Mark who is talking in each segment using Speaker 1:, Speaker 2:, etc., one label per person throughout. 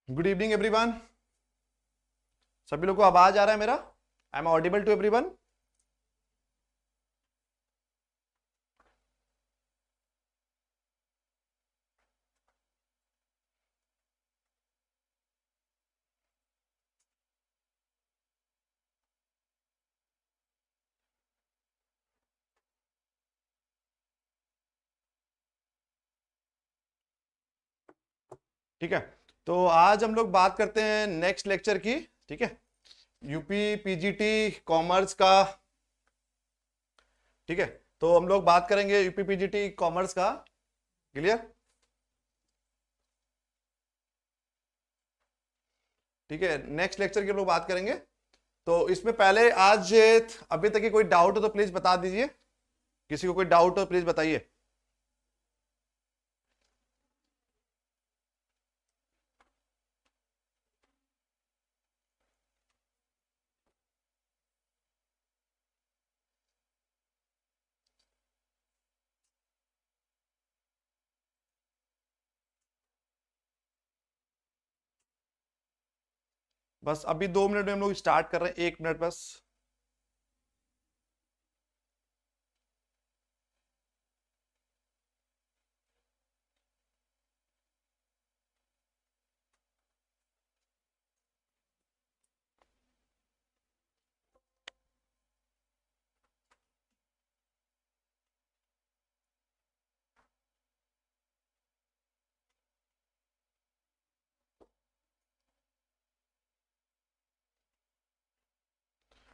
Speaker 1: Good evening everyone. सभी लोग को आवाज आ रहा है मेरा? I am audible to everyone? ठीक है, तो आज हम लोग बात करते हैं नेक्स्ट लेक्चर की। ठीक है, यूपी पीजीटी कॉमर्स का। ठीक है, तो हम लोग बात करेंगे यूपी पीजीटी कॉमर्स का। क्लियर? ठीक है, नेक्स्ट लेक्चर की हम लोग बात करेंगे। तो इसमें पहले आज अभी तक की कोई डाउट हो तो प्लीज बता दीजिए। किसी को कोई डाउट हो प्लीज बताइए। बस अभी 2 मिनट में हम लोग स्टार्ट कर रहे हैं, 1 मिनट बस।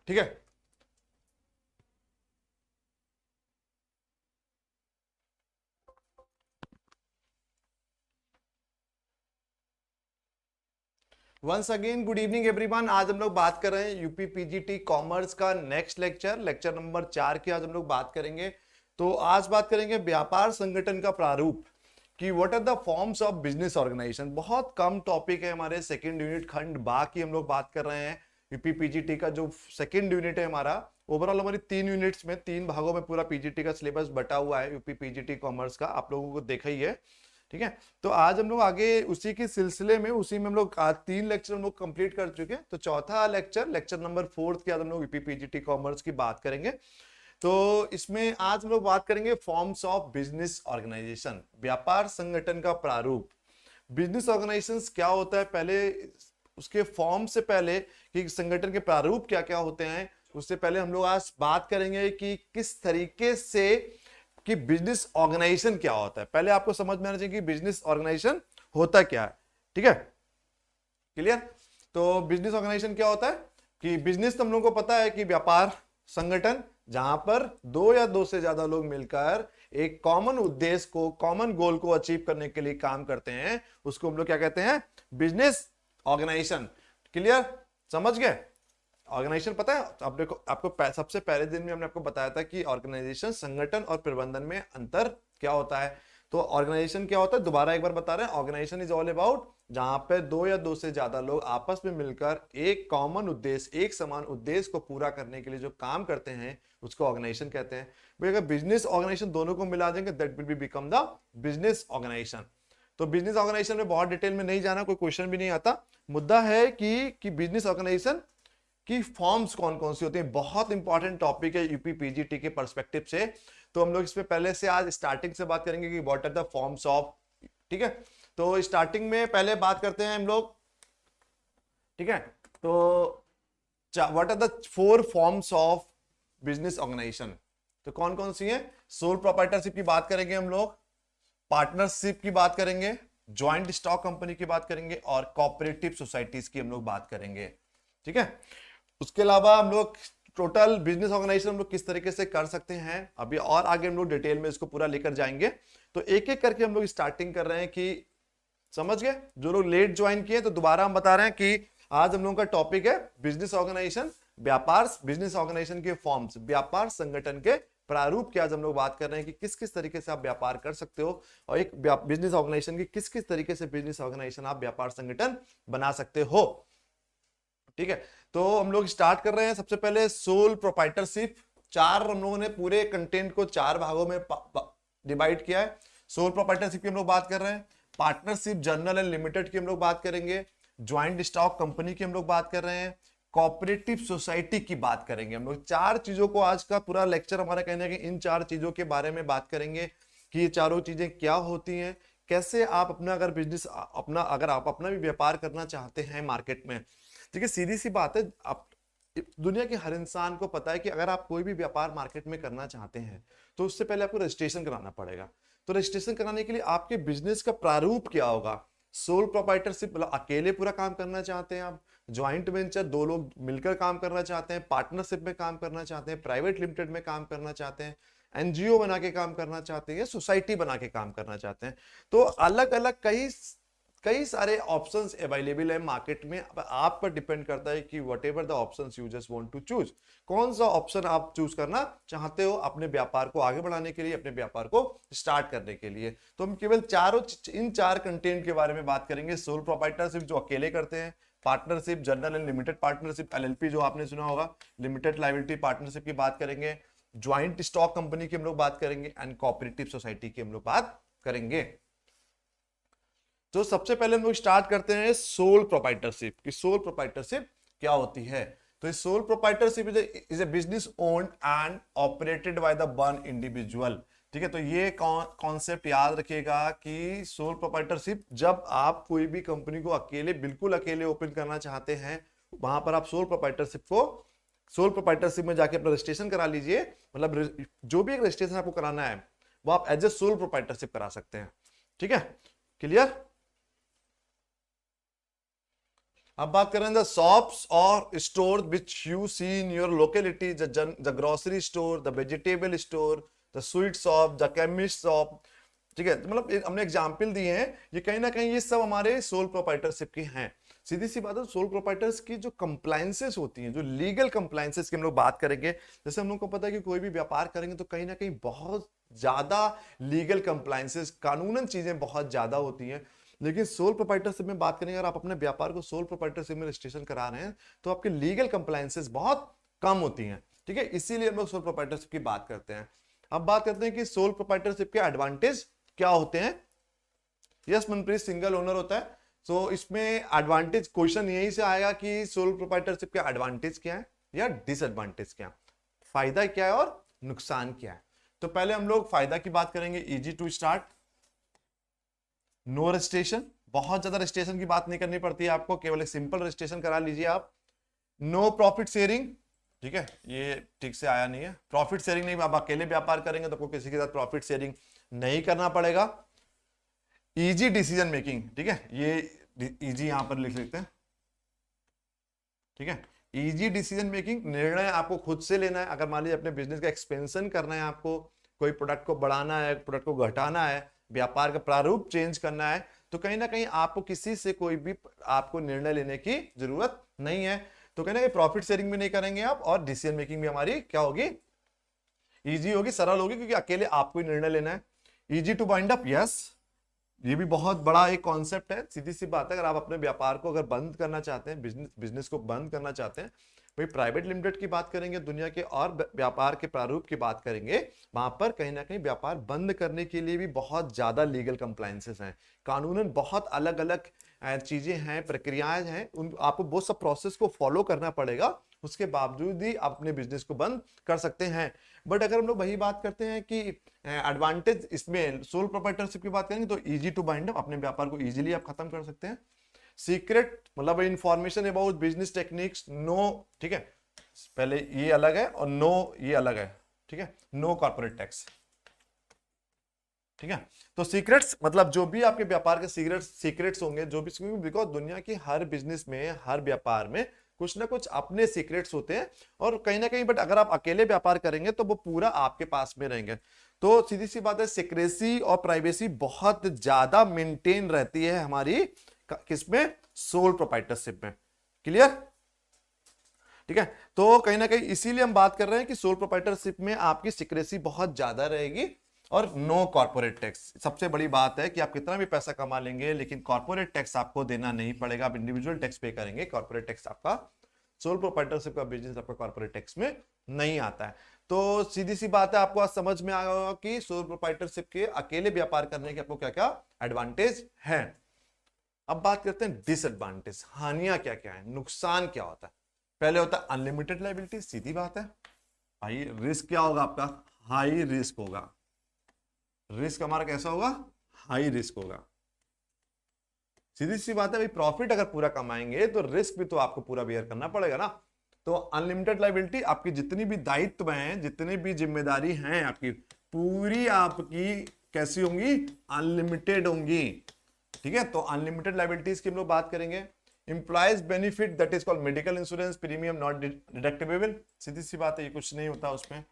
Speaker 1: ठीक है, once again good evening everyone. आज हम लोग बात कर रहे हैं यूपी पीजीटी कॉमर्स का नेक्स्ट लेक्चर, लेक्चर नंबर 4 की आज हम लोग बात करेंगे। तो आज बात करेंगे व्यापार संगठन का प्रारूप कि what are the forms of business organisation. बहुत कम टॉपिक है हमारे सेकंड यूनिट खंड बाकी हम लोग बात कर रहे हैं। यूपी पीजीटी का जो सेकंड यूनिट है हमारा, ओवरऑल हमारी 3 यूनिट्स में 3 भागों में पूरा पीजीटी का सिलेबस बटा हुआ है। यूपी पीजीटी कॉमर्स का आप लोगों को देखा ही है। ठीक है, तो आज हम लोग आगे उसी के सिलसिले में, उसी में हम लोग आज 3 लेक्चर हम लोग कंप्लीट कर चुके हैं। तो चौथा लेक्चर, लेक्चर नंबर 4 की आज हम लोग यूपी पीजीटी कॉमर्स की बात करेंगे। तो इसमें आज हम लोग बात करेंगे फॉर्म्स ऑफ बिजनेस ऑर्गेनाइजेशन, व्यापार संगठन का प्रारूप। बिजनेस ऑर्गेनाइजेशन क्या होता है, पहले उसके फॉर्म से पहले कि संगठन के प्रारूप क्या क्या होते हैं, उससे पहले हम लोग आज बात करेंगे कि किस तरीके से कि बिजनेस ऑर्गेनाइजेशन क्या होता है। पहले आपको समझ में आना चाहिए कि बिजनेस ऑर्गेनाइजेशन होता क्या है। ठीक है, क्लियर? तो बिजनेस ऑर्गेनाइजेशन क्या होता है कि बिजनेस तो हम लोगों को पता है कि व्यापार संगठन, जहां पर 2 या 2 से ज्यादा लोग मिलकर एक कॉमन उद्देश्य को, कॉमन गोल को अचीव करने के लिए काम करते हैं, उसको हम लोग क्या कहते हैं? Business organisation. क्लियर? समझ गए? ऑर्गेनाइजेशन पता है आपको सबसे पहले दिन में हमने आपको बताया था कि ऑर्गेनाइजेशन, संगठन और प्रबंधन में अंतर क्या होता है। तो ऑर्गेनाइजेशन क्या होता है, दोबारा एक बार बता रहे हैं। ऑर्गेनाइजेशन इज ऑल अबाउट जहां पे 2 या 2 से ज्यादा लोग आपस में मिलकर एक कॉमन उद्देश्य, एक समान उद्देश्य को पूरा करने के लिए जो काम करते हैं, उसको ऑर्गेनाइजेशन कहते हैं। भाई अगर बिजनेस ऑर्गेनाइजेशन दोनों को मिला देंगे, that will be become the business organisation. तो बिजनेस ऑर्गेनाइजेशन में बहुत डिटेल में नहीं जाना, कोई क्वेश्चन भी नहीं आता। मुद्दा है कि बिजनेस ऑर्गेनाइजेशन कि फॉर्म्स कौन कौन सी होती हैं। बहुत इंपॉर्टेंट टॉपिक है यूपी पीजीटी के पर्सपेक्टिव से। तो हम लोग इसमें पहले से आज स्टार्टिंग से बात करेंगे कि what are the forms of. ठीक है, तो स्टार्टिंग में पहले बात करते हैं हम लोग। ठीक है, तो what are the 4 forms of business organisation. तो कौन कौन सी है? सोल प्रोप्राइटरशिप की बात करेंगे हम लोग, पार्टनरशिप की बात करेंगे, ज्वाइंट स्टॉक कंपनी की बात करेंगे और कोऑपरेटिव सोसाइटीज की हम लोग बात करेंगे। ठीक है, उसके अलावा हम लोग टोटल बिजनेस ऑर्गेनाइजेशन हम लोग किस तरीके से कर सकते हैं, अभी और आगे हम लोग डिटेल में इसको पूरा लेकर जाएंगे। तो एक एक करके हम लोग स्टार्टिंग कर रहे हैं कि समझ गए। जो लोग लेट ज्वाइन किए तो दोबारा हम बता रहे हैं कि आज हम लोगों का टॉपिक है बिजनेस ऑर्गेनाइजेशन, व्यापार, बिजनेस ऑर्गेनाइजेशन के फॉर्म्स, व्यापार संगठन के प्रारूप की आज हम लोग बात कर रहे हैं कि किस किस तरीके से आप व्यापार कर सकते हो और एक बिजनेस ऑर्गेनाइजेशन की किस किस तरीके से बिजनेस ऑर्गेनाइजेशन आप व्यापार संगठन बना सकते हो। ठीक है, तो हम लोग स्टार्ट कर रहे हैं। सबसे पहले सोल प्रोप्राइटरशिप। हम लोगों ने पूरे कंटेंट को 4 भागों में डिवाइड किया है। सोल प्रोप्राइटरशिप की हम लोग बात कर रहे हैं, पार्टनरशिप, जनरल एंड लिमिटेड की हम लोग बात करेंगे, ज्वाइंट स्टॉक कंपनी की हम लोग बात कर रहे हैं, कोऑपरेटिव सोसाइटी की बात करेंगे। हम लोग चार चीजों को, आज का पूरा लेक्चर हमारा कहना है कि इन चार चीजों के बारे में बात करेंगे कि ये चारों चीजें क्या होती हैं, कैसे आप अपना अगर बिजनेस अपना अगर आप अपना भी व्यापार करना चाहते हैं मार्केट में। देखिए सीधी सी बात है, आप दुनिया के हर इंसान को पता है कि अगर आप कोई भी व्यापार मार्केट में करना चाहते हैं तो उससे पहले आपको रजिस्ट्रेशन कराना पड़ेगा। तो रजिस्ट्रेशन कराने के लिए आपके बिजनेस का प्रारूप क्या होगा, सोल प्रोप्राइटरशिप मतलब अकेले पूरा काम करना चाहते हैं आप, ज्वाइंट वेंचर दो लोग मिलकर काम करना चाहते हैं, पार्टनरशिप में काम करना चाहते हैं, प्राइवेट लिमिटेड में काम करना चाहते हैं, एनजीओ बना के काम करना चाहते हैं या सोसाइटी बना के काम करना चाहते हैं। तो अलग अलग कई कई सारे ऑप्शंस अवेलेबल है मार्केट में। अब आप पर डिपेंड करता है कि whatever the options you just want to choose, कौन सा ऑप्शन आप चूज करना चाहते हो अपने व्यापार को आगे बढ़ाने के लिए, अपने व्यापार को स्टार्ट करने के लिए। तो हम केवल इन चार कंटेंट के बारे में बात करेंगे। सोल प्रोप्राइटरशिप जो अकेले करते हैं, partnership, general and limited partnership LLP जो आपने सुना होगा, लिमिटेड लायबिलिटी पार्टनरशिप की बात करेंगे, ज्वाइंट स्टॉक कंपनी की हम लोग बात करेंगे एंड कोऑपरेटिव सोसाइटी की हम लोग बात करेंगे। तो सबसे पहले हम लोग स्टार्ट करते हैं सोल प्रोप्राइटरशिप की। सोल प्रोप्राइटरशिप क्या होती है? तो ये sole proprietorship is a business owned and operated by the one individual. ठीक है, तो ये कॉन्सेप्ट याद रखिएगा कि सोल प्रोप्राइटरशिप जब आप कोई भी कंपनी को अकेले बिल्कुल अकेले ओपन करना चाहते हैं, वहां पर आप सोल प्रोप्राइटरशिप में जाके अपना रजिस्ट्रेशन करा लीजिए। मतलब जो भी एक रजिस्ट्रेशन आपको कराना है वो आप एज ए सोल प्रोप्राइटरशिप करा सकते हैं। ठीक है, क्लियर? अब बात करें द शॉप्स और store which you see in your locality, the grocery store, the vegetable store, the sweet shop, the chemist shop. ठीक है, मतलब हमने एग्जाम्पल दिए हैं, ये कहीं ना कहीं ये सब हमारे सोल प्रोप्राइटरशिप की हैं। सीधी सी बात है, सोल प्रोप्राइटर्स की जो कंप्लायंसेस होती हैं, जो लीगल कंप्लायंसेस की हम लोग बात करेंगे। जैसे हम लोग को पता है कि कोई भी व्यापार करेंगे तो कहीं ना कहीं बहुत ज्यादा लीगल कंप्लायंसेस, कानूनन चीजें बहुत ज्यादा होती हैं। लेकिन सोल प्रोप्राइटरशिप में बात करेंगे, अगर आप अपने व्यापार को सोल प्रोप्राइटरशिप में रजिस्ट्रेशन करा रहे हैं तो आपकी लीगल कंप्लायंसेस बहुत कम होती हैं। ठीक है, इसीलिए हम लोग सोल प्रोप्राइटरशिप की बात करते हैं। अब बात करते हैं कि सोल प्रोप्राइटरशिप के एडवांटेज क्या होते हैं। यस मनप्रीत, सिंगल ओनर होता है। सो इसमें एडवांटेज क्वेश्चन यही से आएगा कि सोल प्रोप्राइटरशिप के एडवांटेज क्या है या डिसएडवांटेज क्या है, फायदा क्या है और नुकसान क्या है। तो पहले हम लोग फायदा की बात करेंगे। Easy to start, no registration, बहुत ज्यादा रजिस्ट्रेशन की बात नहीं करनी पड़ती है आपको, केवल एक सिंपल रजिस्ट्रेशन करा लीजिए आप। नो प्रॉफिट शेयरिंग, ठीक है, ये ठीक से आया नहीं है, प्रॉफिट शेयरिंग नहीं, आप अकेले व्यापार करेंगे तो आपको किसी के साथ प्रॉफिट शेयरिंग नहीं करना पड़ेगा। इजी डिसीजन मेकिंग, ठीक है, ये इजी यहां पर लिख लेते हैं। ठीक है, इजी डिसीजन मेकिंग, निर्णय आपको खुद से लेना है। अगर मान लीजिए अपने बिजनेस का एक्सपेंशन करना है, आपको कोई प्रोडक्ट को बढ़ाना है, प्रोडक्ट को घटाना है, व्यापार का प्रारूप चेंज करना है, तो कहीं ना कहीं आपको किसी से कोई भी आपको निर्णय लेने की जरूरत नहीं है। तो कहीं ना कहीं प्रॉफिट शेयरिंग भी नहीं करेंगे आप, और डिसीजन मेकिंग भी हमारी क्या होगी, इजी होगी, सरल होगी, क्योंकि अकेले आपको ही निर्णय लेना है। Easy to wind up, yes, ये भी बहुत बड़ा एक कॉन्सेप्ट है। सीधी सी बात है, अगर आप अपने व्यापार को अगर बंद करना चाहते हैं, बिजनेस को बंद करना चाहते हैं, भाई प्राइवेट लिमिटेड की बात करेंगे दुनिया के, और व्यापार के प्रारूप की बात करेंगे, वहां पर कहीं ना कहीं व्यापार बंद करने के लिए भी बहुत ज्यादा लीगल कंप्लायंसेस हैं, कानूनन बहुत अलग अलग चीजें हैं, प्रक्रियाएं हैं, उन आपको वो सब प्रोसेस को फॉलो करना पड़ेगा, उसके बावजूद ही आप अपने बिजनेस को बंद कर सकते हैं। बट अगर हम लोग वही बात करते हैं कि एडवांटेज इसमें सोल प्रोप्राइटरशिप की बात करेंगे तो इजी टू बाइंड अप, अपने व्यापार को इजीली आप खत्म कर सकते हैं। सीक्रेट मतलब information about business techniques, no, ठीक है, पहले ये अलग है और नो ये अलग है। ठीक है, नो कॉर्पोरेट टैक्स। ठीक है, तो सीक्रेट्स मतलब जो भी आपके व्यापार के सीक्रेट्स होंगे, जो भी, बिकॉज दुनिया की हर बिजनेस में, हर व्यापार में कुछ ना कुछ अपने सीक्रेट्स होते हैं, और कहीं ना कहीं, बट अगर आप अकेले व्यापार करेंगे तो वो पूरा आपके पास में रहेंगे। तो सीधी सी बात है, सिक्रेसी और प्राइवेसी बहुत ज्यादा मेंटेन रहती है हमारी किसमें, सोल प्रोप्राइटरशिप में। क्लियर? ठीक है, तो कहीं ना कहीं इसीलिए हम बात कर रहे हैं कि सोल प्रोप्राइटरशिप में आपकी सिक्रेसी बहुत ज्यादा रहेगी, और नो कॉर्पोरेट टैक्स। सबसे बड़ी बात है कि आप कितना भी पैसा कमा लेंगे लेकिन कॉर्पोरेट टैक्स आपको देना नहीं पड़ेगा, आप इंडिविजुअल टैक्स पे करेंगे, कॉर्पोरेट टैक्स आपका, सोल प्रोप्राइटरशिप का बिजनेस आपका कॉर्पोरेट टैक्स में नहीं आता है। तो सीधी सी बात है, आपको आज समझ में आ गया कि सोल प्रोप्राइटरशिप के अकेले व्यापार करने के आपको क्या क्या एडवांटेज है। अब बात करते हैं डिसएडवांटेज, हानियां क्या क्या है, नुकसान क्या होता है। पहले होता है अनलिमिटेड लायबिलिटी, सीधी बात है भाई, रिस्क क्या होगा आपका, हाई रिस्क होगा। रिस्क हमारा कैसा होगा, हाई रिस्क होगा। सीधी सी बात है भाई, प्रॉफिट अगर पूरा कमाएंगे तो रिस्क भी तो आपको पूरा बेयर करना पड़ेगा ना। तो अनलिमिटेड लायबिलिटी, आपकी जितनी भी दायित्व हैं, जितनी भी जिम्मेदारी हैं आपकी, पूरी आपकी कैसी होंगी, अनलिमिटेड होंगी। ठीक है, तो अनलिमिटेड लायबिलिटीज की हम लोग बात करेंगे। Employees benefit, that is called medical insurance premium not deductible, सीधी सी बात है, ये कुछ नहीं होता उसमें।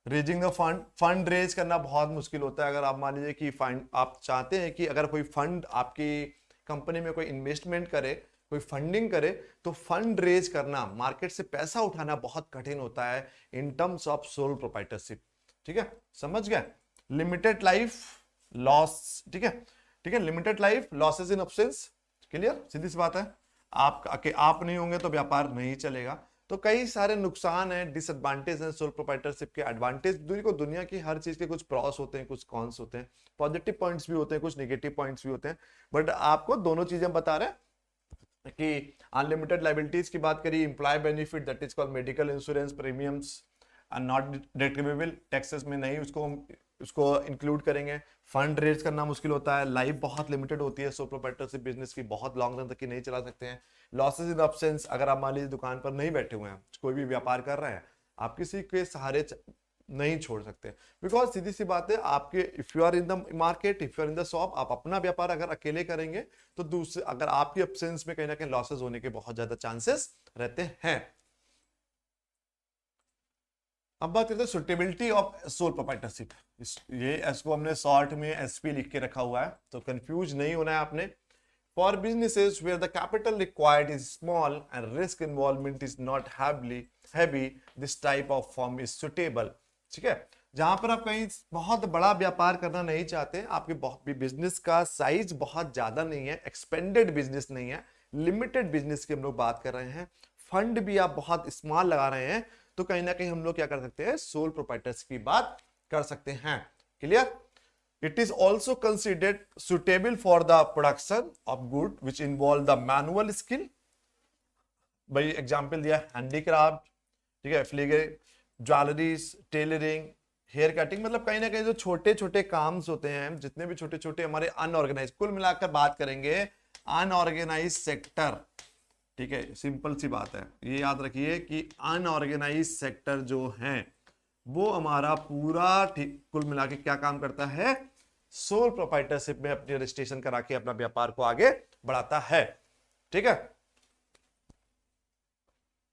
Speaker 1: Raising the fund, fund raise करना बहुत मुश्किल होता है। अगर आप मान लीजिए कि फंड आप चाहते हैं कि अगर कोई फंड आपकी कंपनी में कोई इन्वेस्टमेंट करे, कोई फंडिंग करे, तो फंड रेज करना, मार्केट से पैसा उठाना बहुत कठिन होता है in terms of sole proprietorship. ठीक है, समझ गए। लिमिटेड लाइफ लॉस, ठीक है, ठीक है, limited life losses in absence, clear, सीधी सी बात है। आप नहीं होंगे तो व्यापार नहीं चलेगा। तो कई सारे नुकसान हैं, डिसएडवांटेज हैं सोल प्रोप्राइटरशिप के। एडवांटेज दुनिया की हर चीज के कुछ प्रॉस होते हैं, कुछ कॉन्स होते हैं, पॉजिटिव पॉइंट्स भी होते हैं, कुछ नेगेटिव पॉइंट्स भी होते हैं। बट आपको दोनों चीजें बता रहे हैं कि अनलिमिटेड लायबिलिटीज की बात करिए, employ benefit that is called medical insurance premiums not deductible, taxes में नहीं उसको इंक्लूड करेंगे। फंड रेज करना मुश्किल होता है, लाइफ बहुत लिमिटेड होती है सोल प्रोप्राइटरशिप बिजनेस की, बहुत लॉन्ग रन तक की नहीं चला सकते हैं। लॉसेस इन एब्सेंस, अगर आप मान लीजिए दुकान पर नहीं बैठे हुए हैं, कोई भी व्यापार कर रहे हैं, आप किसी के सहारे नहीं छोड़ सकते, बिकॉज सीधी सी बात है, आपके if you are in the market, if you are in the shop, आप अपना व्यापार अगर अकेले करेंगे तो दूसरे, अगर आपकी एब्सेंस में कहीं ना कहीं लॉसेस होने के बहुत ज्यादा चांसेस रहते हैं। अब बात करते हैं सुटेबिलिटी ऑफ सोल प्रोप्राइटरशिप। ये इसको हमने शॉर्ट में एसपी लिख के रखा हुआ है, तो कंफ्यूज नहीं होना है आपने। For businesses where the capital required is small and risk involvement is not heavy, this type of firm is suitable. ठीक है, जहां पर आप कहीं बहुत बड़ा व्यापार करना नहीं चाहते, आपके बिजनेस का साइज बहुत ज्यादा नहीं है, एक्सपेंडेड बिजनेस नहीं है, लिमिटेड बिजनेस की हम लोग बात कर रहे हैं, फंड भी आप बहुत स्मॉल लगा रहे हैं, तो कहीं ना कहीं हम लोग क्या कर सकते हैं, सोल प्रोप्राइटर्स की बात कर सकते हैं। Clear. It is also considered suitable for the production of good which involve the manual skill. भाई एग्जाम्पल दिया, हैंडीक्राफ्ट, ठीक है, फ्लीगर, ज्वेलरीज, टेलरिंग, हेयर कटिंग, मतलब कहीं ना कहीं जो छोटे छोटे काम्स होते हैं, जितने भी छोटे छोटे हमारे अनऑर्गेनाइज, कुल मिलाकर बात करेंगे अनऑर्गेनाइज सेक्टर। ठीक है, सिंपल सी बात है, ये याद रखिए कि अनऑर्गेनाइज सेक्टर जो है वो हमारा पूरा कुल मिला के क्या काम करता है, सोल प्रोप्राइटरशिप में अपनी रजिस्ट्रेशन करा के अपना व्यापार को आगे बढ़ाता है। ठीक है,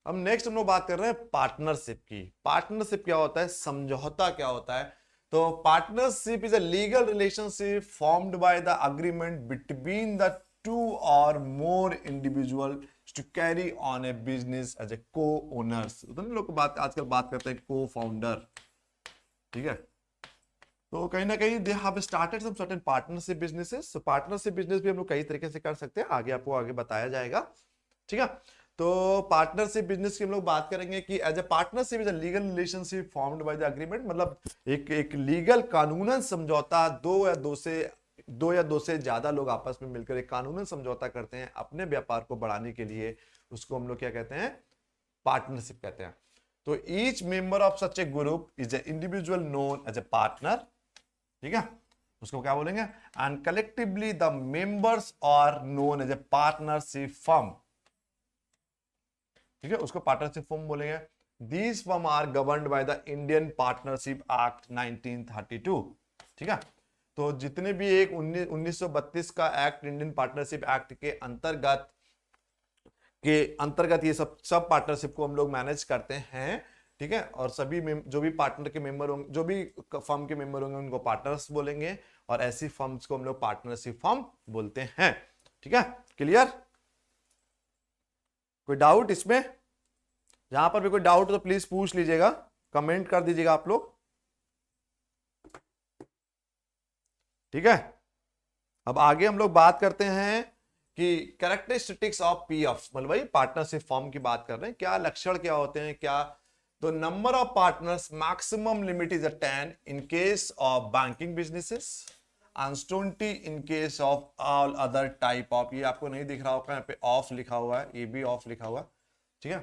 Speaker 1: अब नेक्स्ट हम लोग बात कर रहे हैं पार्टनरशिप की। पार्टनरशिप क्या होता है, समझौता क्या होता है। तो partnership is a legal relationship formed by the agreement between the two or more individual to carry on a business as a co-owners। लोग बात आजकल बात करते हैं co-founder। ठीक है, तो कहीं ना कहीं they have started some certain partnership businesses। so partnership business भी हम लोग कई तरीके से कर सकते हैं, आगे आपको आगे बताया जाएगा। ठीक है, तो पार्टनरशिप बिजनेस की हम लोग बात करेंगे कि as a partnership is a legal relationship formed by the agreement, मतलब एक लीगल कानूनन समझौता, दो या दो से ज्यादा लोग आपस में मिलकर एक कानूनन समझौता करते हैं अपने व्यापार को बढ़ाने के लिए, उसको हम लोग क्या कहते हैं, पार्टनरशिप कहते हैं। तो each member of such a group is a individual known as a partner. ठीक है, उसको क्या बोलेंगे, and collectively the members are known as a partnership firm. ठीक है, उसको पार्टनरशिप फर्म बोलेंगे। These firm are governed by the Indian partnership act 1932। ठीक है, तो जितने भी एक 1932 का एक्ट, इंडियन पार्टनरशिप एक्ट के अंतर्गत ये सब पार्टनरशिप को हम लोग मैनेज करते हैं। ठीक है, और सभी जो भी पार्टनर के मेंबर होंगे, जो भी फर्म के मेंबर होंगे, उनको पार्टनर्स बोलेंगे, और ऐसी फर्म्स को हम लोग पार्टनरशिप फर्म बोलते हैं। ठीक है, क्लियर। कोई डाउट इसमें, जहां पर भी कोई डाउट हो तो प्लीज पूछ लीजिएगा, कमेंट कर दीजिएगा आप लोग। ठीक है, अब आगे हम लोग बात करते हैं कि कैरेक्टरिस्टिक्स ऑफ पीएफ, मतलब भाई पार्टनरशिप फॉर्म की बात कर रहे हैं, क्या लक्षण क्या होते हैं क्या। तो number of partners maximum limit is 10 in case of banking businesses and twenty in case of all other type of, ये आपको नहीं दिख रहा होगा, यहाँ पे ऑफ लिखा हुआ है, ये भी ऑफ लिखा हुआ है, ठीक है।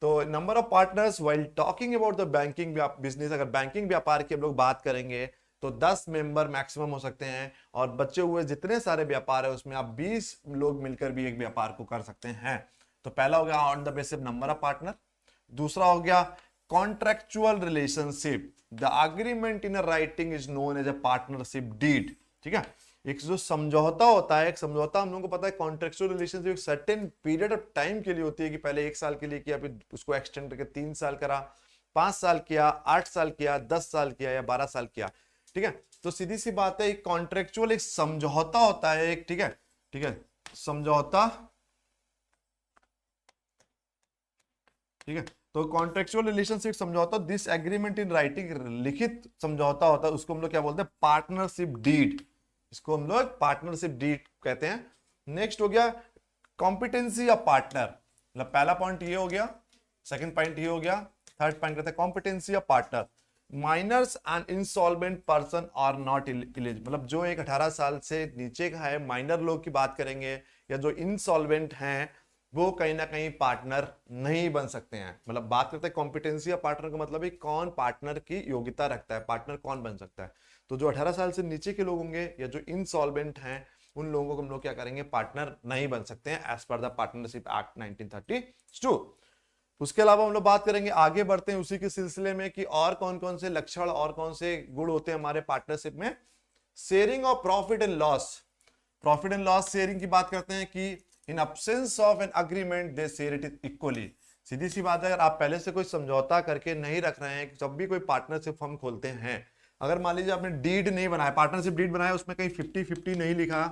Speaker 1: तो number of partners while talking about the banking business, अगर बैंकिंग व्यापार की हम लोग बात करेंगे तो 10 मेंबर मैक्सिमम हो सकते हैं, और बचे हुए जितने सारे व्यापार है उसमें आप 20 लोग मिलकर भी एक व्यापार को कर सकते हैं। तो पहला हो गया on the basis number of partner. दूसरा हो गया contractual relationship, the agreement in writing is known as a partnership deed, ठीक है। एक जो समझौता होता है, एक समझौता हम लोगों को पता है कॉन्ट्रेक्चुअल रिलेशनशिप एक सर्टेन पीरियड ऑफ टाइम के लिए होती है, कि पहले 1 साल के लिए किया, फिर उसको एक्सटेंड करके 3 साल करा, 5 साल किया, 8 साल किया, 10 साल किया या 12 साल किया, ठीक है। तो सीधी सी बात है, एक कॉन्ट्रेक्चुअल एक समझौता होता है एक, ठीक है, ठीक है, समझौता, ठीक है। तो कॉन्ट्रेक्चुअल रिलेशनशिप समझौता, दिस एग्रीमेंट इन राइटिंग, लिखित समझौता होता है, उसको हम लोग क्या बोलते हैं, पार्टनरशिप डीड, इसको हम लोग पार्टनरशिप डीड कहते हैं। नेक्स्ट हो गया कॉम्पिटेंसी ऑफ पार्टनर, मतलब पहला पॉइंट ये हो गया, सेकंड पॉइंट ये हो गया, थर्ड पॉइंट कहते हैं competency of partner. Minors and insolvent person are not eligible, मतलब जो एक 18 साल से नीचे का है, माइनर लोग की बात करेंगे, या जो इंसॉल्वेंट हैं, वो कहीं ना कहीं पार्टनर नहीं बन सकते हैं। मतलब बात करते हैं कॉम्पिटेंसी ऑफ पार्टनर का मतलब है कौन पार्टनर की योग्यता रखता है, पार्टनर कौन बन सकता है। तो जो 18 साल से नीचे के लोग होंगे या जो इंसॉल्वेंट हैं, उन लोगों को हम लोग क्या करेंगे, पार्टनर नहीं बन सकते हैं as per the partnership act 1932। उसके अलावा हम लोग बात करेंगे, आगे बढ़ते हैं उसी के सिलसिले में, कि और कौन कौन से लक्षण और कौन से गुण होते हैं हमारे पार्टनरशिप में। Sharing of profit and loss, profit and loss sharing की बात करते हैं कि in absence of an agreement they share it equally. सीधी सी बात है, अगर आप पहले से कोई समझौता करके नहीं रख रहे हैं, जब भी कोई पार्टनरशिप फर्म खोलते हैं, अगर मान लीजिए आपने डीड नहीं बनाया, पार्टनरशिप डीड बनाया, उसमें कहीं 50-50 नहीं लिखा,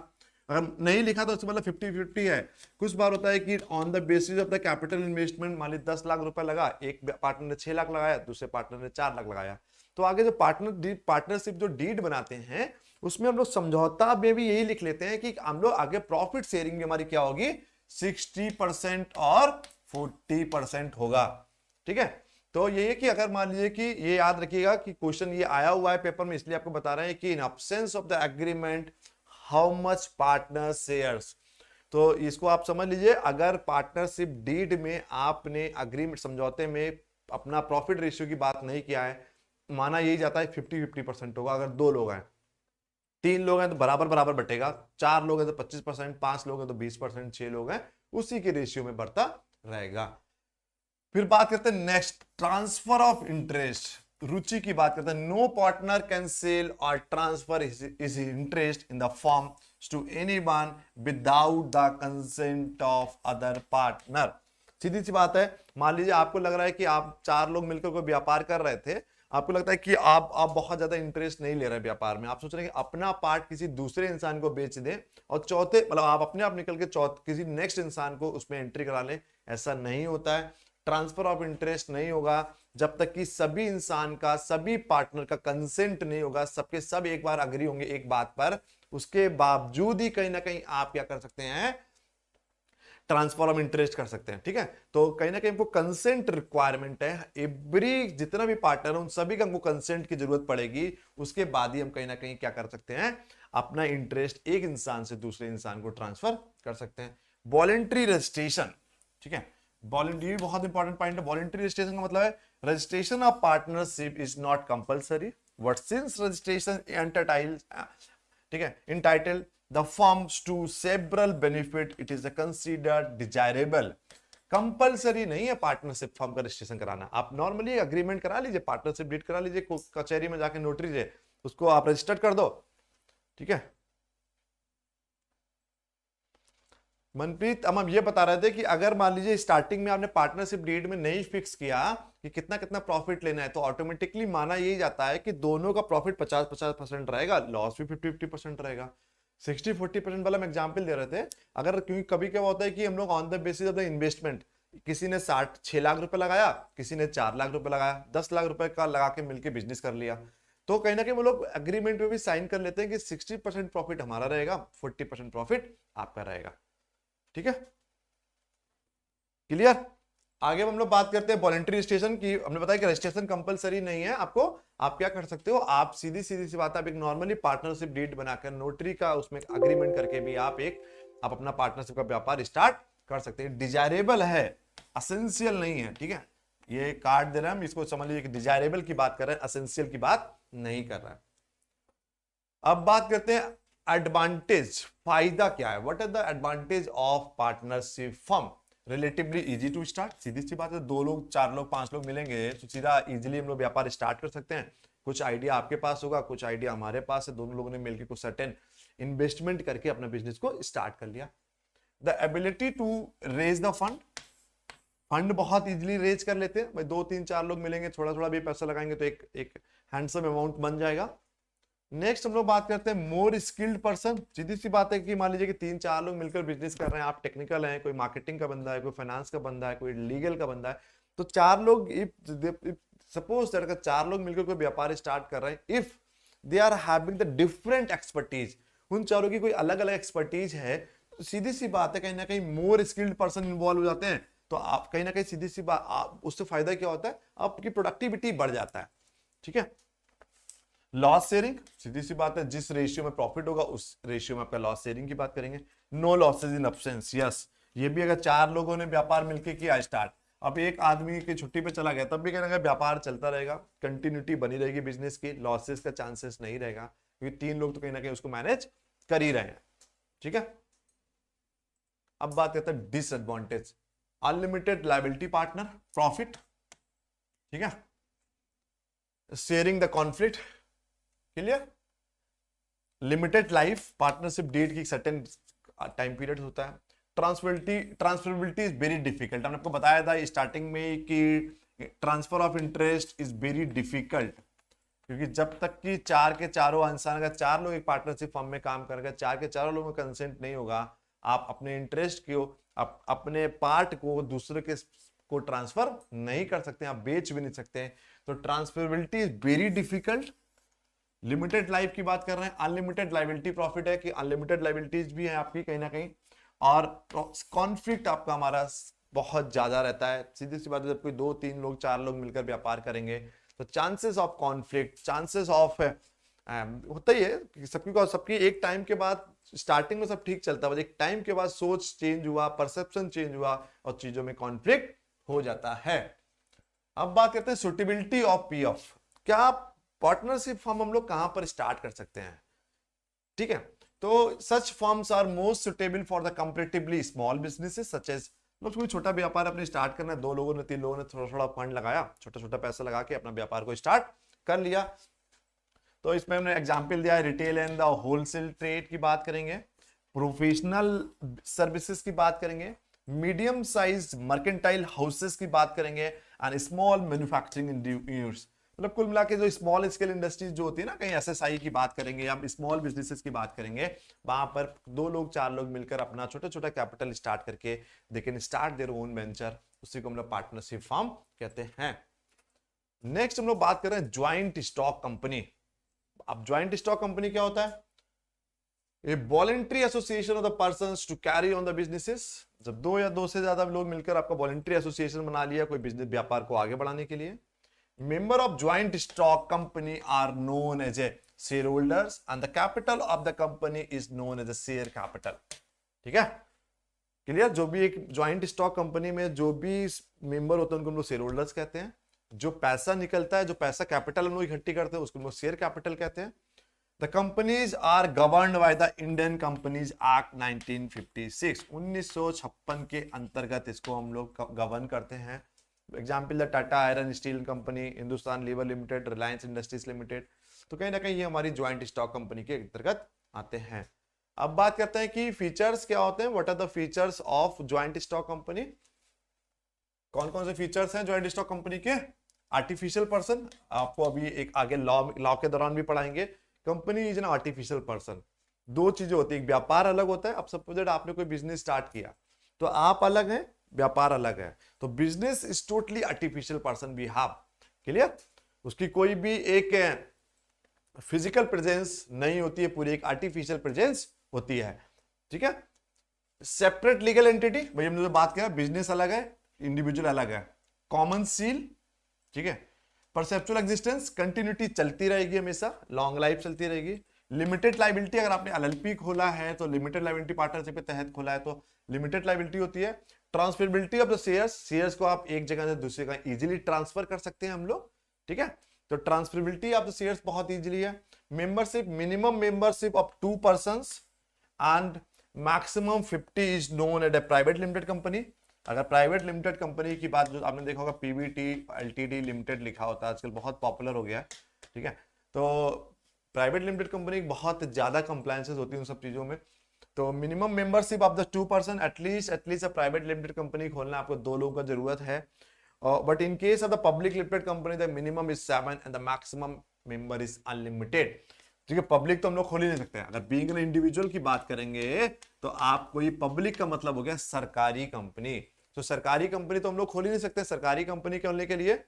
Speaker 1: अगर नहीं लिखा तो उससे मतलब 50-50 है। कुछ बार होता है कि on the basis of the capital investment, मान लीजिए 10 लाख रुपए लगा, एक पार्टनर ने 6 लाख लगाया, दूसरे पार्टनर ने 4 लाख लगाया, तो आगे जो पार्टनरशिप जो डीड बनाते हैं, उसमें हम लोग समझौता में भी यही लिख लेते हैं कि हम लोग आगे प्रॉफिट शेयरिंग भी हमारी क्या होगी, 60% और 40% होगा, ठीक है। तो ये है कि अगर मान लीजिए कि ये याद रखिएगा कि क्वेश्चन ये आया हुआ है पेपर में, इसलिए आपको बता रहे हैं कि in absence of the agreement how much partner shares. तो इसको आप समझ लीजिए, अगर पार्टनरशिप डीड में आपने अग्रीमेंट समझौते में अपना प्रॉफिट रेशियो की बात नहीं किया है, माना यही जाता है 50-50% होगा। अगर 2 लोग हैं, 3 लोग हैं तो बराबर बराबर बटेगा, 4 लोग हैं तो 25%, 5 लोग हैं तो 20%, 6 लोग हैं उसी के रेशियो में बढ़ता रहेगा। फिर बात करते हैं नेक्स्ट, ट्रांसफर ऑफ इंटरेस्ट, रुचि की बात करते हैं। No partner can sell or transfer is interest in the form to anyone without the consent of other partner. सीधी सी बात है, मान लीजिए आपको लग रहा है कि आप 4 लोग मिलकर कोई व्यापार कर रहे थे, आपको लगता है कि आप बहुत ज्यादा इंटरेस्ट नहीं ले रहे व्यापार में, आप सोच रहे हैं कि अपना पार्ट किसी दूसरे इंसान को बेच दें और चौथे, मतलब आप अपने आप निकल के किसी नेक्स्ट इंसान को उसमें एंट्री करा लें। ऐसा नहीं होता है, ट्रांसफर ऑफ इंटरेस्ट नहीं होगा जब तक कि सभी इंसान का, सभी पार्टनर का कंसेंट नहीं होगा, सबके सब एक बार अग्री होंगे एक बात पर, उसके बावजूद ही कहीं ना कहीं आप क्या कर सकते हैं, ट्रांसफर ऑफ इंटरेस्ट कर सकते हैं, ठीक है। तो कहीं ना कहीं हमको कंसेंट रिक्वायरमेंट है, एवरी जितना भी पार्टनर है उन सभी का हमको कंसेंट की जरूरत पड़ेगी, उसके बाद ही हम कहीं ना कहीं क्या कर सकते हैं, अपना इंटरेस्ट एक इंसान से दूसरे इंसान को ट्रांसफर कर सकते हैं। वॉलेंट्री रजिस्ट्रेशन, ठीक है, वॉलेंट्री बहुत इंपॉर्टेंट पॉइंट है। वॉलेंट्री रजिस्ट्रेशन का मतलब है registration of partnership is not compulsory but since registration entitle, ठीक है, entitled the firms to several benefit it is considered desirable। Compulsory नहीं है पार्टनरशिप फर्म का रजिस्ट्रेशन कराना, आप नॉर्मली अग्रीमेंट करा लीजिए, पार्टनरशिप डीड करा लीजिए, कचहरी में जाके नोटरी से उसको आप रजिस्टर्ड कर दो, ठीक है। मनप्रीत, हम ये बता रहे थे कि अगर मान लीजिए स्टार्टिंग में आपने पार्टनरशिप डीड में नहीं फिक्स किया कि कितना कितना प्रॉफिट लेना है, तो ऑटोमेटिकली माना यही जाता है कि दोनों का प्रॉफिट 50-50% रहेगा, लॉस भी 50-50% रहेगा। 60-40% वाला हम एग्जाम्पल दे रहे थे, अगर क्योंकि कभी क्या होता है कि हम लोग on the basis of the investment, किसी ने 6 लाख रुपए लगाया, किसी ने 4 लाख रुपए लगाया, 10 लाख रुपए का लगा के मिलकर बिजनेस कर लिया, तो कहीं ना कहीं वो लोग एग्रीमेंट में भी साइन कर लेते हैं कि 60% प्रॉफिट हमारा रहेगा, 40% प्रॉफिट आपका रहेगा, ठीक है, क्लियर। आगे हम लोग बात करते हैं वॉलंटरी रजिस्ट्रेशन की। हमने बताया कि रजिस्ट्रेशन कंपलसरी नहीं है आपको, आप क्या कर सकते हो, आप सीधी सीधी सी बात, आप एक नॉर्मली पार्टनरशिप डीड बनाकर नोटरी का उसमें अग्रीमेंट करके भी आप अपना पार्टनरशिप का व्यापार स्टार्ट कर सकते हैं। डिजायरेबल है, असेंशियल नहीं है, ठीक है। ये कार्ड दे रहे हैं हम, इसको समझ लीजिए कि डिजायरेबल की बात कर रहे हैं, असेंशियल की बात नहीं कर रहा है। अब बात करते हैं एडवांटेज, फायदा क्या है, what are the advantage of partnership firm. Relatively easy to start, सीधी सी बात है, 2 लोग 4 लोग 5 लोग मिलेंगे तो सीधा इजीली हम लोग व्यापार स्टार्ट कर सकते हैं। कुछ आइडिया आपके पास होगा, कुछ आइडिया हमारे पास है, दोनों लोगों ने मिलकर कुछ सर्टेन इन्वेस्टमेंट करके अपना बिजनेस को स्टार्ट कर लिया। The ability to raise the fund, fund बहुत इजीली रेज कर लेते हैं भाई, 2 3 4 लोग मिलेंगे, थोड़ा थोड़ा भी पैसा लगाएंगे तो एक हैंडसम अमाउंट बन जाएगा। नेक्स्ट हम लोग बात करते हैं मोर स्किल्ड पर्सन। सीधी सी बात है कि मान लीजिए कि 3 4 लोग मिलकर बिजनेस कर रहे हैं, आप टेक्निकल हैं, कोई मार्केटिंग का बंदा है, कोई फाइनेंस का बंदा है, कोई लीगल का बंदा है, तो 4 लोग सपोज दैट अगर 4 लोग मिलकर कोई व्यापार स्टार्ट कर रहे हैं, if they are having the different expertise, उन चारों की कोई अलग अलग एक्सपर्टीज है, तो सीधी सी बात है कहीं ना कहीं मोर स्किल्ड पर्सन इन्वॉल्व हो जाते हैं, तो आप कहीं ना कहीं सीधी सी बात, उससे फायदा क्या होता है, आपकी प्रोडक्टिविटी बढ़ जाता है, ठीक है। लॉस शेयरिंग, सीधी सी बात है, जिस रेशियो में प्रॉफिट होगा उस रेशियो में आपका लॉस शेयरिंग की बात करेंगे। No losses in absence, yes, ये भी अगर 4 लोगों ने व्यापार मिलकर किया स्टार्ट, अब एक आदमी की छुट्टी पे चला गया तब भी कहना व्यापार चलता रहेगा, कंटिन्यूटी बनी रहेगी बिजनेस की, लॉसेस का चांसेस नहीं रहेगा, क्योंकि 3 लोग तो कहीं ना कहीं उसको मैनेज कर ही रहे हैं, ठीक है। अब बात करते हैं disadvantage, unlimited liability partner profit, ठीक है, sharing the conflict, clear, limited life, partnership date की सर्टेन टाइम पीरियड होता है, ट्रांसफरेबिलिटी इज वेरी डिफिकल्ट, हमने आपको बताया था स्टार्टिंग में कि transfer of interest is very difficult, क्योंकि जब तक कि 4 के चारों इंसान, अगर 4 लोग एक पार्टनरशिप फर्म में काम करेंगे, 4 के चारों लोगों का कंसेंट नहीं होगा, आप अपने इंटरेस्ट को, अपने पार्ट को दूसरे के को ट्रांसफर नहीं कर सकते, आप बेच भी नहीं सकते हैं, तो transferability is very difficult. Limited life की बात कर रहे हैं, अनलिमिटेड लाइबिलिटी प्रॉफिट है कि अनलिमिटेड लाइबिलिटीज भी है आपकी कहीं ना कहीं, और कॉन्फ्लिक्ट आपका हमारा बहुत ज्यादा रहता है। सीधी सी बात है, जब कोई 2 3 लोग 4 लोग मिलकर व्यापार करेंगे तो chances of conflict, chances of होता ही है, सबकी एक टाइम के बाद, स्टार्टिंग में सब ठीक चलता है, एक टाइम के बाद सोच चेंज हुआ, परसेप्शन चेंज हुआ और चीजों में कॉन्फ्लिक्ट हो जाता है। अब बात करते हैं सुटेबिलिटी ऑफ पीएफ, क्या पार्टनरशिप फर्म हम लोग कहां पर स्टार्ट कर सकते हैं, ठीक है। तो such firms are most suitable for the comparatively small businesses such as, लोग कोई छोटा व्यापार अपने स्टार्ट करना है, 2 लोगों ने 3 लोगों ने थोड़ा थोड़ा फंड लगाया, छोटा छोटा पैसा लगा के अपना व्यापार को स्टार्ट कर लिया, तो इसमें हमने एग्जांपल दिया है, retail and the wholesale trade की बात करेंगे, प्रोफेशनल सर्विसेज की बात करेंगे, मीडियम साइज मर्केंटाइल हाउसेस की बात करेंगे, एंड स्मॉल मैन्युफैक्चरिंग यूनिट्स, मतलब कुल मिला के जो स्मॉल स्केल इंडस्ट्रीज जो होती है ना, कहीं एसएसआई की बात करेंगे या स्मॉल बिजनेसेस की बात करेंगे, वहां पर 2 लोग 4 लोग मिलकर अपना छोटा छोटा कैपिटल स्टार्ट करके they can start their own venture, उसी को हम लोग पार्टनरशिप फर्म कहते हैं। नेक्स्ट हम लोग बात कर रहे हैं ज्वाइंट स्टॉक कंपनी। अब ज्वाइंट स्टॉक कंपनी क्या होता है, a voluntary association of the persons to carry on the businesses, जब 2 या 2 से ज्यादा लोग मिलकर आपका वॉलंटरी एसोसिएशन बना लिया कोई बिजनेस व्यापार को आगे बढ़ाने के लिए। Member of joint stock company are known as a shareholders and the capital of the company is known as a share capital, ठीक है, क्लियर। जो भी एक ज्वाइंट स्टॉक कंपनी में जो भी मेंबर होते हैं उनको हम लोग शेयर होल्डर्स कहते हैं, जो पैसा निकलता है, जो पैसा कैपिटल हम लोग इकट्ठी करते हैं उसको हम लोग शेयर कैपिटल कहते हैं। The companies are governed by the Indian companies act 1956, 1956 के अंतर्गत इसको हम लोग गवर्न करते हैं। Example the Tata iron steel company, Hindustan lever limited, Reliance industries limited, तो कहीं ना कहीं ये हमारी ज्वाइंट स्टॉक कंपनी के अंतर्गत आते हैं। अब बात करते हैं कि फीचर्स क्या होते हैं, what are the features of joint stock company, कौन कौन से फीचर्स हैं ज्वाइंट स्टॉक कंपनी के। आर्टिफिशियल पर्सन, आपको अभी एक आगे लॉ के दौरान भी पढ़ाएंगे, company is an artificial person. 2 चीजें होती है, एक व्यापार अलग होता है, अब सपोज आपने कोई बिजनेस स्टार्ट किया तो आप अलग हैं, व्यापार अलग है, तो business is totally artificial person we have, clear. उसकी कोई भी एक फिजिकल प्रेजेंस नहीं होती है, पूरी एक आर्टिफिशियल प्रेजेंस होती है, ठीक है। सेपरेट लीगल एंटिटी, भाई हमने जो बात किया बिजनेस अलग है, इंडिविजुअल अलग है। कॉमन सील, ठीक है। परसेप्चुअल एग्जिस्टेंस, कंटिन्यूटी चलती रहेगी हमेशा, लॉन्ग लाइफ चलती रहेगी। लिमिटेड लाइबिलिटी, अगर आपने एलएलपी खोला है तो लिमिटेड लाइबिलिटी पार्टनरशिप के तहत खोला है तो लिमिटेड लाइबिलिटी होती है। Transferability of the shares, shares को आप एक जगह से दूसरी जगह इजीली ट्रांसफर कर सकते हैं हम लोग, ठीक है। तो ट्रांसफरेबिलिटी ऑफ द शेयर्स बहुत इजीली है। Membership, minimum membership of 2 persons and maximum 50 is known as a private limited company. अगर प्राइवेट लिमिटेड कंपनी की बात, जो आपने देखा होगा पीवीटी एलटीडी लिमिटेड लिखा होता है, आजकल बहुत पॉपुलर हो गया है, ठीक है। तो प्राइवेट लिमिटेड कंपनी बहुत ज्यादा कंप्लायंसेस होती है उन सब चीजों में। तो minimum membership of the 2 person, at least a private limited company खोलना आपको 2 लोगों का जरूरत है। But in case of the public limited company the minimum is 7 and the maximum member is unlimited. ठीक है, पब्लिक तो हम लोग खोल ही नहीं सकते। अगर बीइंग एन इंडिविजुअल की बात करेंगे तो आपको ये पब्लिक का मतलब हो गया सरकारी कंपनी। तो सरकारी कंपनी तो हम लोग खोल ही नहीं सकते। सरकारी कंपनी खोलने के लिए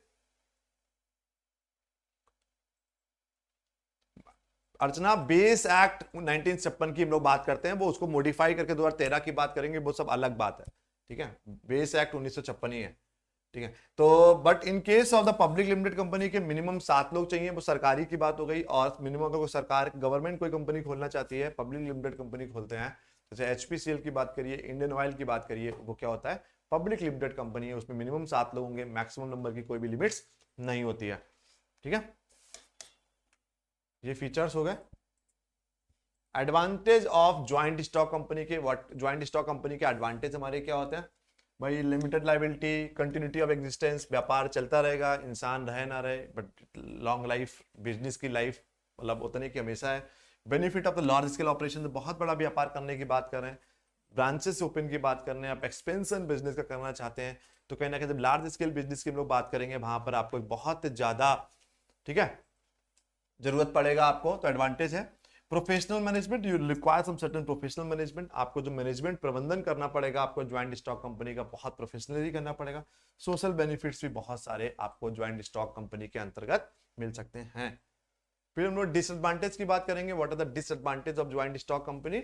Speaker 1: अर्चना बेस एक्ट 1956 की हम लोग बात करते हैं, वो उसको मॉडिफाई करके 2013 की बात करेंगे, वो सब अलग बात है, ठीक है। बेस एक्ट 1956 ही है, ठीक है। तो but in case of the public limited company के मिनिमम 7 लोग चाहिए, वो सरकारी की बात हो गई। और मिनिमम अगर सरकार गवर्नमेंट कोई कंपनी खोलना चाहती है, पब्लिक लिमिटेड कंपनी खोलते हैं, जैसे एचपीसीएल की बात करिए, इंडियन ऑयल की बात करिए, वो क्या होता है, पब्लिक लिमिटेड कंपनी है, उसमें मिनिमम 7 लोग होंगे, मैक्सिमम नंबर की कोई भी लिमिट्स नहीं होती है, ठीक है। ये फीचर्स हो गए। Advantage of joint stock company के, व्हाट ज्वाइंट स्टॉक कंपनी के एडवांटेज हमारे क्या होते हैं भाई? Limited liability, continuity of existence, व्यापार चलता रहेगा, इंसान रहे ना रहे, बट लॉन्ग लाइफ, बिजनेस की लाइफ मतलब उतने की हमेशा है। Benefit of the large scale operation, बहुत बड़ा व्यापार करने की बात कर रहे हैं, ब्रांचेस ओपन की बात कर रहे हैं, आप एक्सपेंशन बिजनेस का करना चाहते हैं, तो कहीं ना कहीं जब लार्ज स्केल बिजनेस की हम लोग बात करेंगे, वहां पर आपको बहुत ज्यादा, ठीक है, जरूरत पड़ेगा आपको, तो एडवांटेज है। Professional management, you require some certain professional management, आपको जो मैनेजमेंट प्रबंधन करना पड़ेगा आपको ज्वाइंट स्टॉक कंपनी का बहुत प्रोफेशनली करना पड़ेगा। सोशल बेनिफिट्स भी बहुत सारे आपको ज्वाइंट स्टॉक कंपनी के अंतर्गत मिल सकते हैं। फिर हम लोग डिसएडवांटेज की बात करेंगे। What are the disadvantage of joint stock company?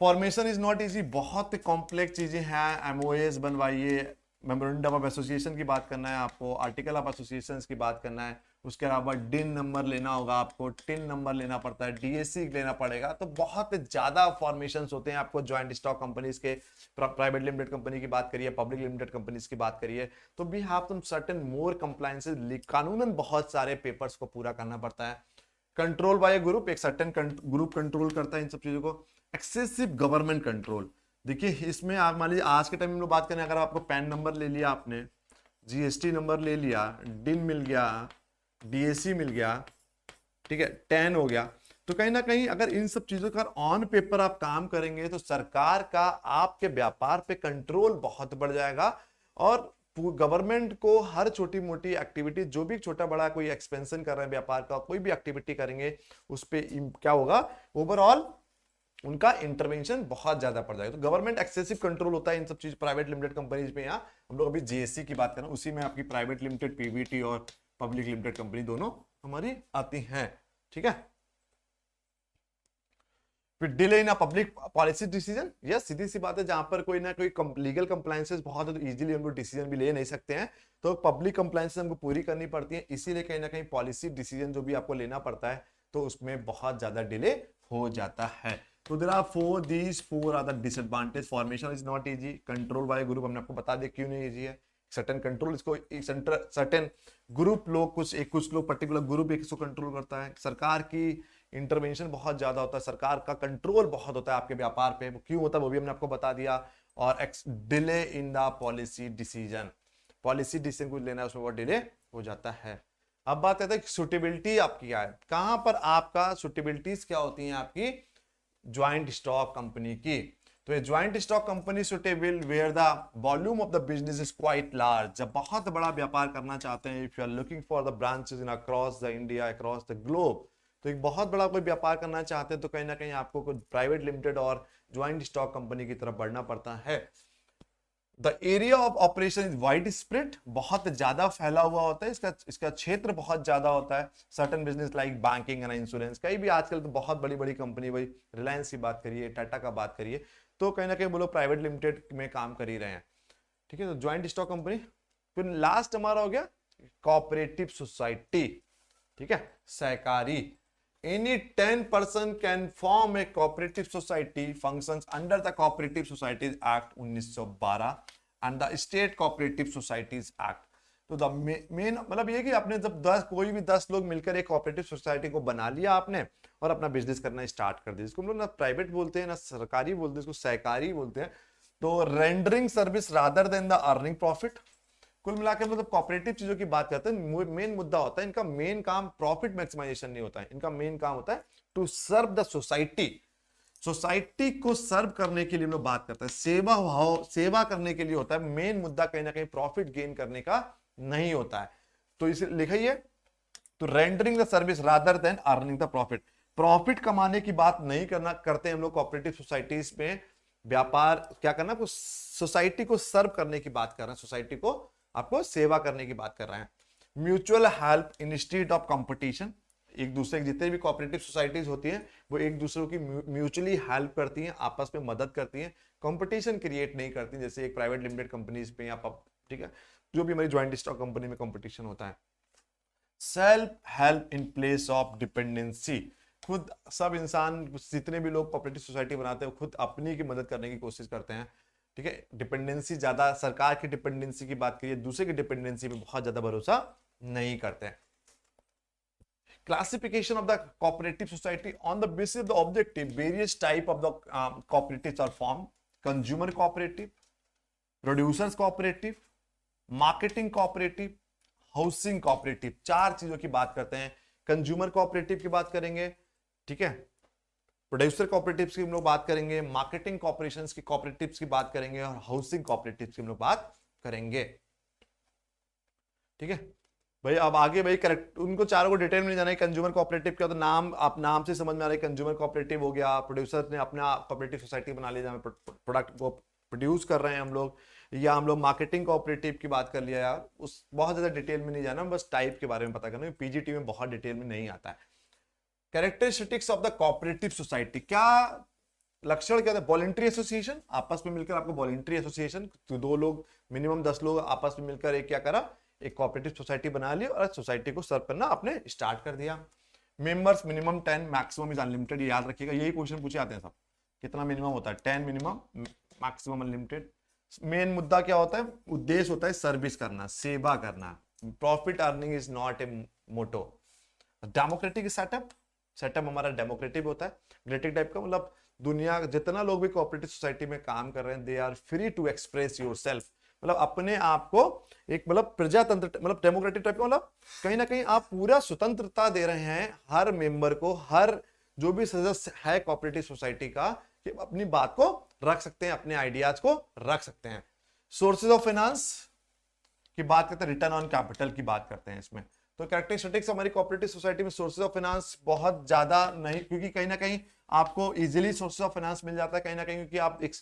Speaker 1: Formation is not easy, बहुत कॉम्प्लेक्स चीजें हैं, एमओएस बनवाइए, मेमोरेंडम ऑफ एसोसिएशन की बात करना है आपको, आर्टिकल ऑफ एसोसिएशन की बात करना है, उसके अलावा डिन नंबर लेना होगा आपको, टिन नंबर लेना पड़ता है, डीएससी लेना पड़ेगा, तो बहुत ज्यादा फॉर्मेशंस होते हैं आपको ज्वाइंट स्टॉक कंपनीज के। प्राइवेट लिमिटेड कंपनी की बात करिए, पब्लिक लिमिटेड कंपनीज की बात करिए, तो भी have some certain more compliances, कानूनन बहुत सारे पेपर्स को पूरा करना पड़ता है। कंट्रोल बाय ग्रुप, एक सर्टेन ग्रुप कंट्रोल करता है इन सब चीजों को। एक्सेसिव गवर्नमेंट कंट्रोल, देखिए इसमें आप मान लीजिए आज के टाइम में बात करें, अगर आपको पैन नंबर ले लिया आपने, जीएसटी नंबर ले लिया, डिन मिल गया, डीएससी मिल गया, ठीक है, टैन हो गया, तो कहीं ना कहीं अगर इन सब चीजों का ऑन पेपर आप काम करेंगे तो सरकार का आपके व्यापार पे कंट्रोल बहुत बढ़ जाएगा। और गवर्नमेंट को हर छोटी मोटी एक्टिविटी, जो भी छोटा बड़ा कोई एक्सपेंशन कर रहे हैं व्यापार का, कोई भी एक्टिविटी करेंगे, उस पर क्या होगा, ओवरऑल उनका इंटरवेंशन बहुत ज्यादा पड़ जाएगा। तो गवर्नमेंट एक्सेसिव कंट्रोल होता है इन सब चीज प्राइवेट लिमिटेड कंपनीज में। यहाँ हम लोग अभी जीएससी की बात कर रहे हैं, उसी में आपकी प्राइवेट लिमिटेड, पीवीटी और पब्लिक लिमिटेड कंपनी दोनों हमारी आती हैं, ठीक है। फिर delay in a public policy decision, yes सीधी सी बात है, जहां पर कोई ना कोई लीगल कंप्लायंसेस बहुत है तो इजीली हम लोग डिसीजन भी ले नहीं सकते हैं, तो पब्लिक कंप्लायंसेस हमको पूरी करनी पड़ती है, इसीलिए कहीं ना कहीं पॉलिसी डिसीजन जो भी आपको लेना पड़ता है तो उसमें बहुत ज्यादा डिले हो जाता है। तो there are these four are the disadvantage. Formation is not easy. Control by group हमने आपको बता दिया क्यों नहीं इजी है। सर्टेन कंट्रोल, इसको सर्टेन ग्रुप लोग, कुछ लोग पर्टिकुलर ग्रुप एक इसको कंट्रोल करता है। सरकार की इंटरवेंशन बहुत ज्यादा होता है, सरकार का कंट्रोल बहुत होता है आपके व्यापार पे, वो क्यों होता है वो भी हमने आपको बता दिया। और delay in the policy decision, policy decision कुछ लेना है उसमें बहुत डिले हो जाता है। अब बात करते हैं सुटेबिलिटी आपकी क्या है, कहां पर आपका सुटेबिलिटीज क्या होती हैं आपकी ज्वाइंट स्टॉक कंपनी की। तो ये joint stock company suitable where the volume of the business is quite large, जब बहुत बड़ा व्यापार करना चाहते हैं, if you are looking for the branches in across the India, across the globe, तो एक बहुत बड़ा कोई व्यापार करना चाहते हैं तो कहीं ना कहीं आपको कोई प्राइवेट लिमिटेड और ज्वाइंट स्टॉक कंपनी की तरफ बढ़ना पड़ता है। The area of operation is wide spread, बहुत ज्यादा फैला हुआ होता है, इसका क्षेत्र बहुत ज्यादा होता है। Certain business like banking and insurance, कई भी आजकल तो बहुत बड़ी बड़ी कंपनी, भाई रिलायंस की बात करिए, टाटा का बात करिए, तो कहीं ना कहीं वो लोग प्राइवेट लिमिटेड में काम कर ही रहे हैं। ठीक है, तो ज्वाइंट स्टॉक कंपनी। फिर लास्ट हमारा हो गया कोऑपरेटिव सोसाइटी, ठीक है, सहकारी। Any 10 person can form A cooperative society functions under the cooperative societies act 1912 and the state cooperative societies act. तो द मेन मतलब ये कि आपने जब 10 कोई भी 10 लोग मिलकर एक कोऑपरेटिव सोसाइटी को बना लिया आपने और अपना बिजनेस करना स्टार्ट कर दिया, इसको हम लोग ना प्राइवेट बोलते हैं ना सरकारी बोलते हैं, इसको सहकारी बोलते हैं। तो rendering service rather than the earning profit. कुल मिलाकर मतलब कोऑपरेटिव चीजों की बात करते हैं, मेन मुद्दा होता है इनका मेन काम प्रॉफिट मैक्सिमाइजेशन नहीं होता है, इनका मेन काम होता है to serve the society. Society को सर्व करने के लिए हम लोग बात करते हैं, सेवा भाव सेवा करने के लिए होता है। मेन मुद्दा कहीं ना कहीं प्रॉफिट गेन करने का नहीं होता है। तो इसे लिखिए, तो rendering the service rather than earning the profit. Profit कमाने की बात नहीं करना करते हम लोग कोऑपरेटिव सोसाइटीज में। व्यापार क्या करना, सोसाइटी को सर्व करने की बात कर रहे हैं, सोसाइटी को आपको सेवा करने की बात कर रहे हैं। Mutual help instead of competition. एक दूसरे जितने भी कोऑपरेटिव सोसाइटीज होती हैं वो एक दूसरे की म्यूचुअली हेल्प करती हैं, आपस में मदद करती हैं, कंपटीशन क्रिएट नहीं करती जैसे एक प्राइवेट लिमिटेड कंपनीज पे या ठीक है, जो भी हमारी ज्वाइंट स्टॉक कंपनी में कंपटीशन होता है। Self help in place of dependency. खुद सब इंसान जितने भी लोग कोऑपरेटिव सोसाइटी बनाते हैं खुद अपनी की मदद करने की कोशिश करते हैं, ठीक है। डिपेंडेंसी ज्यादा, सरकार की डिपेंडेंसी की बात करिए, दूसरे की डिपेंडेंसी पे बहुत ज्यादा भरोसा नहीं करते हैं। Classification of the cooperative society on the basis of the objective, various type of the cooperatives are form. Consumer cooperative, producers cooperative, marketing cooperative, housing cooperative. चार चीजों की बात करते हैं। कंज्यूमर कोऑपरेटिव की बात करेंगे, ठीक है, प्रोड्यूसर कोऑपरेटिव्स की हम लोग बात करेंगे, मार्केटिंग कॉर्पोरेशंस की कोऑपरेटिव्स की बात करेंगे और हाउसिंग कोऑपरेटिव्स की हम लोग बात करेंगे, ठीक है भाई। अब आगे भाई करेक्ट उनको चारों को डिटेल में नहीं जाना है। कंज्यूमर कोऑपरेटिव क्या, तो नाम आप नाम से समझ में आ रहा है, कंज्यूमर कोऑपरेटिव हो गया, प्रोड्यूसर ने अपना कोऑपरेटिव सोसाइटी बना लिया जहां प्रोडक्ट को प्रोड्यूस कर रहे हैं हम लोग, या हम लोग मार्केटिंग कोऑपरेटिव की बात कर लिया यार, उस बहुत ज्यादा डिटेल में नहीं जाना, बस टाइप के बारे में पता करना, पीजीटी में बहुत डिटेल में नहीं आता है। Characteristics of the cooperative society, क्या लक्षण क्या है? वॉलंटरी एसोसिएशन, आपस में मिलकर आपको वॉलंटरी एसोसिएशन, तो 2 लोग मिनिमम 10 लोग आपस में मिलकर एक क्या करा, एक कोऑपरेटिव सोसाइटी बना ली और सोसाइटी को सर्व करना आपने स्टार्ट कर दिया। Members minimum 10, maximum is unlimited, याद रखिएगा, यही क्वेश्चन पूछे आते हैं सब, कितना मिनिमम होता है, 10 मिनिमम, मैक्सिमम अनलिमिटेड। मेन मुद्दा क्या होता है, उद्देश्य होता है सर्विस करना, सेवा करना। Profit earning is not a motto. Democratic setup, setup हमारा डेमोक्रेटिक होता है, डेमोक्रेटिक टाइप का, मतलब दुनिया जितना लोग भी कोऑपरेटिव सोसाइटी में काम कर रहे हैं, they are free to express yourself, मतलब अपने आप को एक मतलब प्रजातंत्र, मतलब डेमोक्रेटिक टाइप का, मतलब कहीं ना कहीं आप पूरा स्वतंत्रता दे रहे हैं हर मेंबर को, हर जो भी सदस्य है कोऑपरेटिव सोसाइटी का, कि अपनी बात को रख सकते हैं, अपने आइडियाज को रख सकते हैं। सोर्सेज ऑफ फाइनेंस की बात करते हैं, रिटर्न ऑन कैपिटल की बात करते हैं इसमें। तो कैरेक्टरिस्टिक्स हमारी कोऑपरेटिव सोसाइटी में सोर्सेज ऑफ फाइनेंस बहुत ज्यादा नहीं, क्योंकि कहीं ना कहीं आपको इजीली सोर्सेज ऑफ फाइनेंस मिल जाता है, कहीं ना कहीं क्योंकि आप एक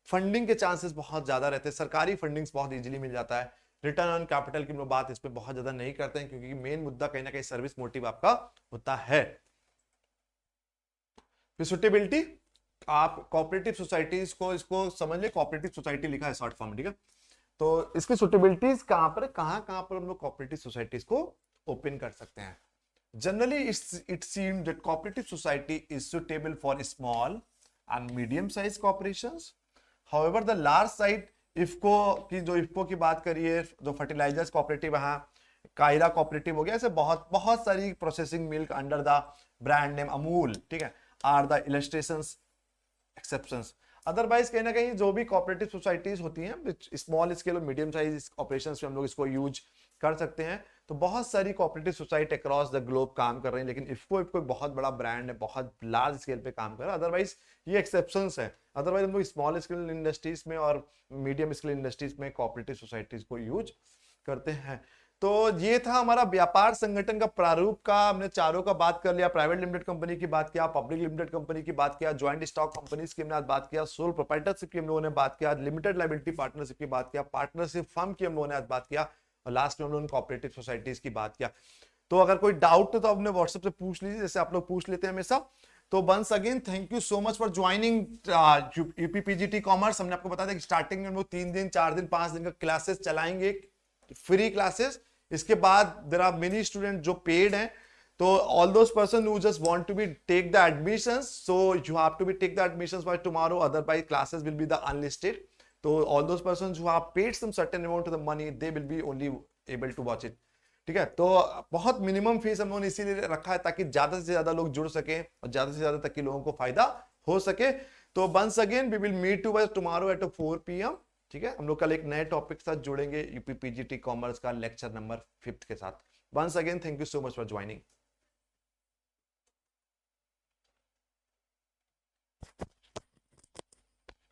Speaker 1: फंडिंग के चांसेस बहुत ज्यादा रहते हैं, सरकारी फंडिंग्स बहुत इजीली मिल जाता है। रिटर्न ऑन कैपिटल की हम लोग बात इसमें बहुत ज्यादा नहीं करते हैं, क्योंकि मेन मुद्दा कहीं ना कहीं सर्विस मोटिव आपका होता है। सुटेबिलिटी, आप कोऑपरेटिव सोसाइटीज को, इसको समझ ले, कोऑपरेटिव सोसाइटी लिखा है शॉर्ट फॉर्म, ठीक है, तो इसकी सुटेबिलिटीज कहां पर, कहां पर हम लोग कोऑपरेटिव सोसाइटीज को ओपन कर सकते हैं। Generally it seems that cooperative society is suitable for small and medium size corporations. However the large size IFFCO की, जो इफको की बात करिए, जो फर्टिलाइजर्स कोऑपरेटिव है, कायरा कोऑपरेटिव हो गया, ऐसे बहुत बहुत सारी processing milk under the brand name Amul, ठीक है, are the illustrations exceptions. Otherwise कहीं ना कहीं जो भी कोऑपरेटिव सोसाइटीज होती हैं स्मॉल स्केल और मीडियम साइज ऑपरेशंस में हम लोग इसको यूज कर सकते हैं। तो बहुत सारी cooperative society across the globe काम कर रही हैं, लेकिन इफको एक बहुत बड़ा ब्रांड है, बहुत लार्ज स्केल पे काम कर रहा है। अदरवाइज ये एक्सेप्शंस है, अदरवाइज हम लोग स्मॉल स्केल इंडस्ट्रीज में और मीडियम स्केल इंडस्ट्रीज में कोऑपरेटिव सोसाइटीज को यूज करते हैं। तो ये था हमारा व्यापार संगठन का प्रारूप का, हमने चारों का बात कर लिया, प्राइवेट लिमिटेड कंपनी की बात किया, पब्लिक लिमिटेड कंपनी की बात किया, ज्वाइंट स्टॉक कंपनीज की हमने बात किया, सोल प्रोप्राइटरशिप की हम लोगों ने बात किया, लिमिटेड लायबिलिटी पार्टनरशिप की बात किया, पार्टनरशिप फर्म की हम लोगों ने आज बात किया, और लास्ट में हम लोगों ने कोऑपरेटिव सोसाइटीज की बात किया। तो अगर कोई डाउट है तो आपने व्हाट्सएप से पूछ लीजिए, जैसे आप लोग पूछ लेते हैं हमेशा। तो once again thank you so much for joining UPPGT commerce. हमने आपको बताया था कि स्टार्टिंग में हम लोग 3 दिन 4 दिन 5 दिन का क्लासेस चलाएंगे, फ्री क्लासेस। इसके बाद देयर आर मेनी स्टूडेंट जो पेड हैं, तो all those person who just want to be take the admissions, so you have to be take the admissions by tomorrow, otherwise classes will be the unlisted. So all those persons who have paid some certain amount of the money, they will be only able to watch it. ठीक है, तो बहुत minimum fees हम लोगों ने इसीलिए रखा है ताकि ज्यादा से ज्यादा लोग जुड़ सके और ज्यादा से ज्यादा तक के लोगों को फायदा हो सके। तो once again we will meet you by tomorrow at 4 PM। ठीक है, हम लोग कल एक नए टॉपिक के साथ जुड़ेंगे यूपीपीजीटी कॉमर्स का लेक्चर नंबर 5 के साथ। Once again thank you so much for joining.